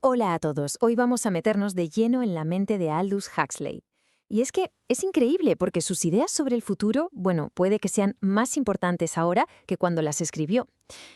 Hola a todos, hoy vamos a meternos de lleno en la mente de Aldous Huxley. Y es que es increíble porque sus ideas sobre el futuro, bueno, puede que sean más importantes ahora que cuando las escribió.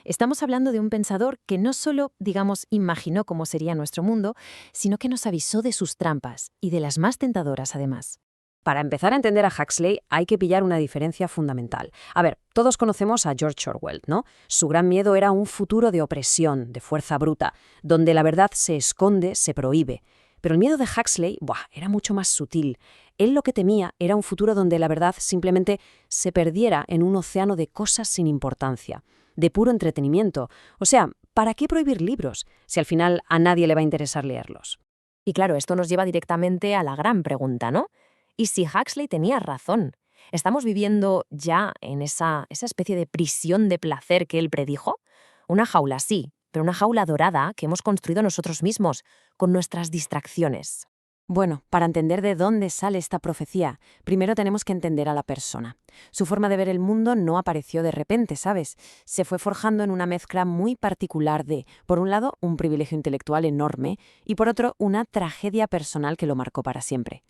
Estamos hablando de un pensador que no solo, digamos, imaginó cómo sería nuestro mundo, sino que nos avisó de sus trampas y de las más tentadoras además. Para empezar a entender a Huxley hay que pillar una diferencia fundamental. A ver, todos conocemos a George Orwell, ¿no? Su gran miedo era un futuro de opresión, de fuerza bruta, donde la verdad se esconde, se prohíbe. Pero el miedo de Huxley, era mucho más sutil. Él lo que temía era un futuro donde la verdad simplemente se perdiera en un océano de cosas sin importancia, de puro entretenimiento. O sea, ¿para qué prohibir libros si al final a nadie le va a interesar leerlos? Y claro, esto nos lleva directamente a la gran pregunta, ¿no? ¿Y si Huxley tenía razón? ¿Estamos viviendo ya en esa especie de prisión de placer que él predijo? Una jaula sí, pero una jaula dorada que hemos construido nosotros mismos, con nuestras distracciones. Bueno, para entender de dónde sale esta profecía, primero tenemos que entender a la persona. Su forma de ver el mundo no apareció de repente, ¿sabes? Se fue forjando en una mezcla muy particular de, por un lado, un privilegio intelectual enorme y por otro, una tragedia personal que lo marcó para siempre.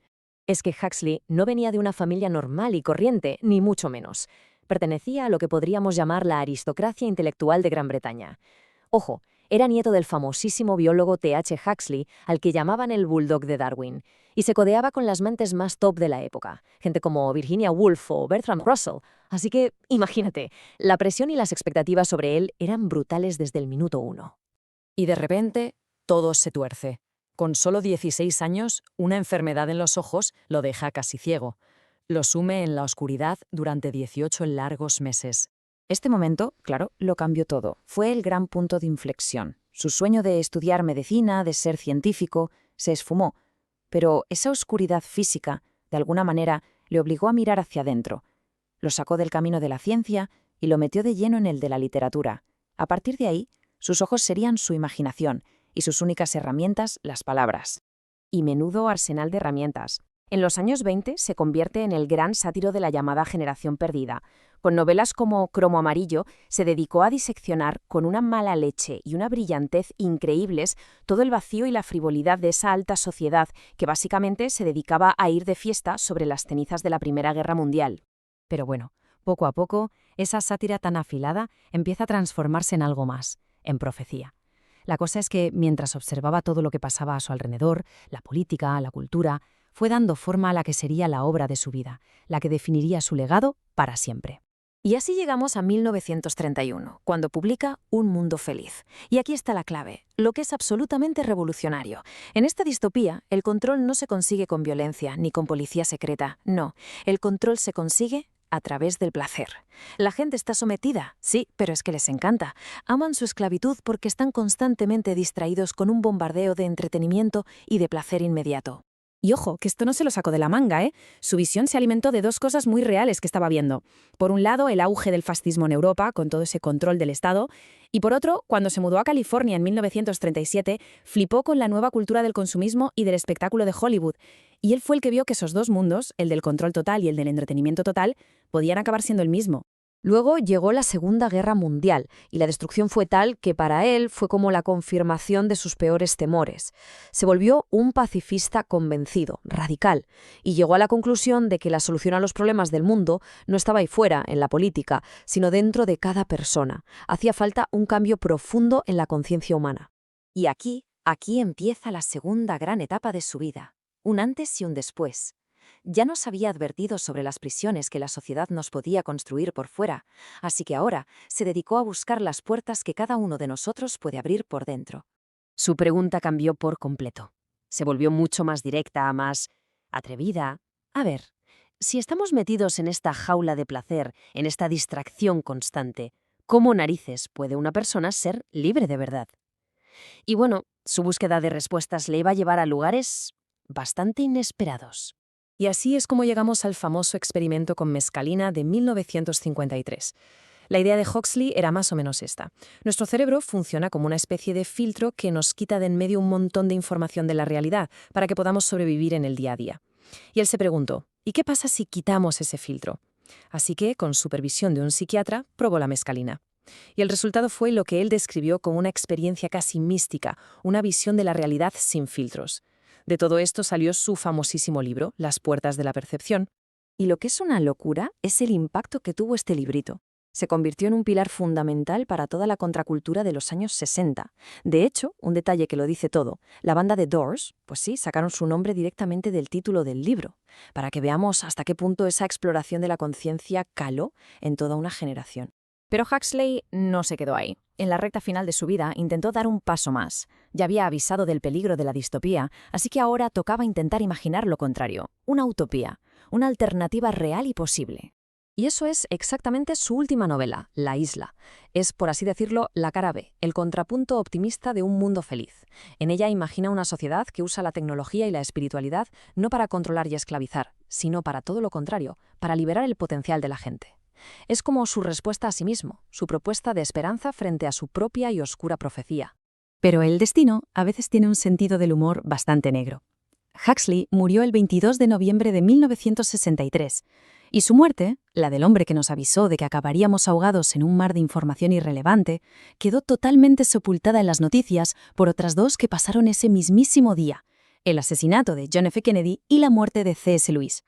Es que Huxley no venía de una familia normal y corriente, ni mucho menos. Pertenecía a lo que podríamos llamar la aristocracia intelectual de Gran Bretaña. Ojo, era nieto del famosísimo biólogo T.H. Huxley, al que llamaban el Bulldog de Darwin, y se codeaba con las mentes más top de la época, gente como Virginia Woolf o Bertrand Russell. Así que, imagínate, la presión y las expectativas sobre él eran brutales desde el minuto uno. Y de repente, todo se tuerce. Con solo 16 años, una enfermedad en los ojos lo deja casi ciego. Lo sume en la oscuridad durante 18 largos meses. Este momento, claro, lo cambió todo. Fue el gran punto de inflexión. Su sueño de estudiar medicina, de ser científico, se esfumó. Pero esa oscuridad física, de alguna manera, le obligó a mirar hacia adentro. Lo sacó del camino de la ciencia y lo metió de lleno en el de la literatura. A partir de ahí, sus ojos serían su imaginación y sus únicas herramientas, las palabras. Y menudo arsenal de herramientas. En los años 20 se convierte en el gran sátiro de la llamada generación perdida. Con novelas como Cromo Amarillo, se dedicó a diseccionar con una mala leche y una brillantez increíbles todo el vacío y la frivolidad de esa alta sociedad que básicamente se dedicaba a ir de fiesta sobre las cenizas de la Primera Guerra Mundial. Pero bueno, poco a poco, esa sátira tan afilada empieza a transformarse en algo más, en profecía. La cosa es que, mientras observaba todo lo que pasaba a su alrededor, la política, la cultura, fue dando forma a la que sería la obra de su vida, la que definiría su legado para siempre. Y así llegamos a 1931, cuando publica Un mundo feliz. Y aquí está la clave, lo que es absolutamente revolucionario. En esta distopía, el control no se consigue con violencia ni con policía secreta, no. El control se consigue a través del placer. La gente está sometida, sí, pero es que les encanta. Aman su esclavitud porque están constantemente distraídos con un bombardeo de entretenimiento y de placer inmediato. Y ojo, que esto no se lo sacó de la manga, ¿eh? Su visión se alimentó de dos cosas muy reales que estaba viendo. Por un lado, el auge del fascismo en Europa, con todo ese control del Estado, y por otro, cuando se mudó a California en 1937, flipó con la nueva cultura del consumismo y del espectáculo de Hollywood. Y él fue el que vio que esos dos mundos, el del control total y el del entretenimiento total, podían acabar siendo el mismo. Luego llegó la Segunda Guerra Mundial, y la destrucción fue tal que para él fue como la confirmación de sus peores temores. Se volvió un pacifista convencido, radical, y llegó a la conclusión de que la solución a los problemas del mundo no estaba ahí fuera, en la política, sino dentro de cada persona. Hacía falta un cambio profundo en la conciencia humana. Y aquí empieza la segunda gran etapa de su vida, un antes y un después. Ya nos había advertido sobre las prisiones que la sociedad nos podía construir por fuera, así que ahora se dedicó a buscar las puertas que cada uno de nosotros puede abrir por dentro. Su pregunta cambió por completo. Se volvió mucho más directa, más atrevida. A ver, si estamos metidos en esta jaula de placer, en esta distracción constante, ¿cómo narices puede una persona ser libre de verdad? Y bueno, su búsqueda de respuestas le iba a llevar a lugares bastante inesperados. Y así es como llegamos al famoso experimento con mescalina de 1953. La idea de Huxley era más o menos esta. Nuestro cerebro funciona como una especie de filtro que nos quita de en medio un montón de información de la realidad para que podamos sobrevivir en el día a día. Y él se preguntó, ¿y qué pasa si quitamos ese filtro? Así que, con supervisión de un psiquiatra, probó la mescalina. Y el resultado fue lo que él describió como una experiencia casi mística, una visión de la realidad sin filtros. De todo esto salió su famosísimo libro, Las puertas de la percepción. Y lo que es una locura es el impacto que tuvo este librito. Se convirtió en un pilar fundamental para toda la contracultura de los años 60. De hecho, un detalle que lo dice todo, la banda The Doors, pues sí, sacaron su nombre directamente del título del libro, para que veamos hasta qué punto esa exploración de la conciencia caló en toda una generación. Pero Huxley no se quedó ahí. En la recta final de su vida intentó dar un paso más. Ya había avisado del peligro de la distopía, así que ahora tocaba intentar imaginar lo contrario, una utopía, una alternativa real y posible. Y eso es exactamente su última novela, La isla. Es, por así decirlo, la cara B, el contrapunto optimista de un mundo feliz. En ella imagina una sociedad que usa la tecnología y la espiritualidad no para controlar y esclavizar, sino para todo lo contrario, para liberar el potencial de la gente. Es como su respuesta a sí mismo, su propuesta de esperanza frente a su propia y oscura profecía. Pero el destino a veces tiene un sentido del humor bastante negro. Huxley murió el 22 de noviembre de 1963, y su muerte, la del hombre que nos avisó de que acabaríamos ahogados en un mar de información irrelevante, quedó totalmente sepultada en las noticias por otras dos que pasaron ese mismísimo día, el asesinato de John F. Kennedy y la muerte de C.S. Lewis.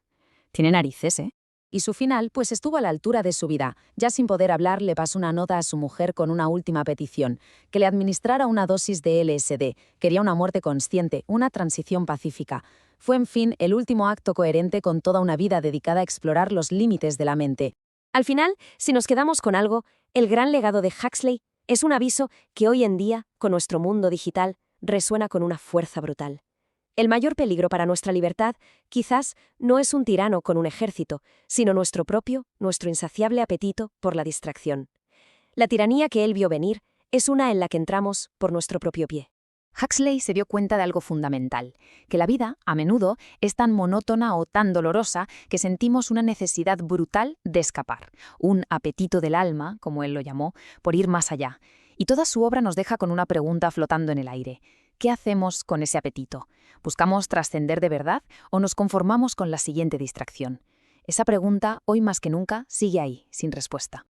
Tiene narices, ¿eh? Y su final, pues estuvo a la altura de su vida. Ya sin poder hablar, le pasó una nota a su mujer con una última petición, que le administrara una dosis de LSD. Quería una muerte consciente, una transición pacífica. Fue, en fin, el último acto coherente con toda una vida dedicada a explorar los límites de la mente. Al final, si nos quedamos con algo, el gran legado de Huxley es un aviso que hoy en día, con nuestro mundo digital, resuena con una fuerza brutal. El mayor peligro para nuestra libertad quizás no es un tirano con un ejército, sino nuestro insaciable apetito por la distracción. La tiranía que él vio venir es una en la que entramos por nuestro propio pie. Huxley se dio cuenta de algo fundamental, que la vida, a menudo, es tan monótona o tan dolorosa que sentimos una necesidad brutal de escapar, un apetito del alma, como él lo llamó, por ir más allá. Y toda su obra nos deja con una pregunta flotando en el aire. ¿Qué hacemos con ese apetito? ¿Buscamos trascender de verdad o nos conformamos con la siguiente distracción? Esa pregunta, hoy más que nunca, sigue ahí, sin respuesta.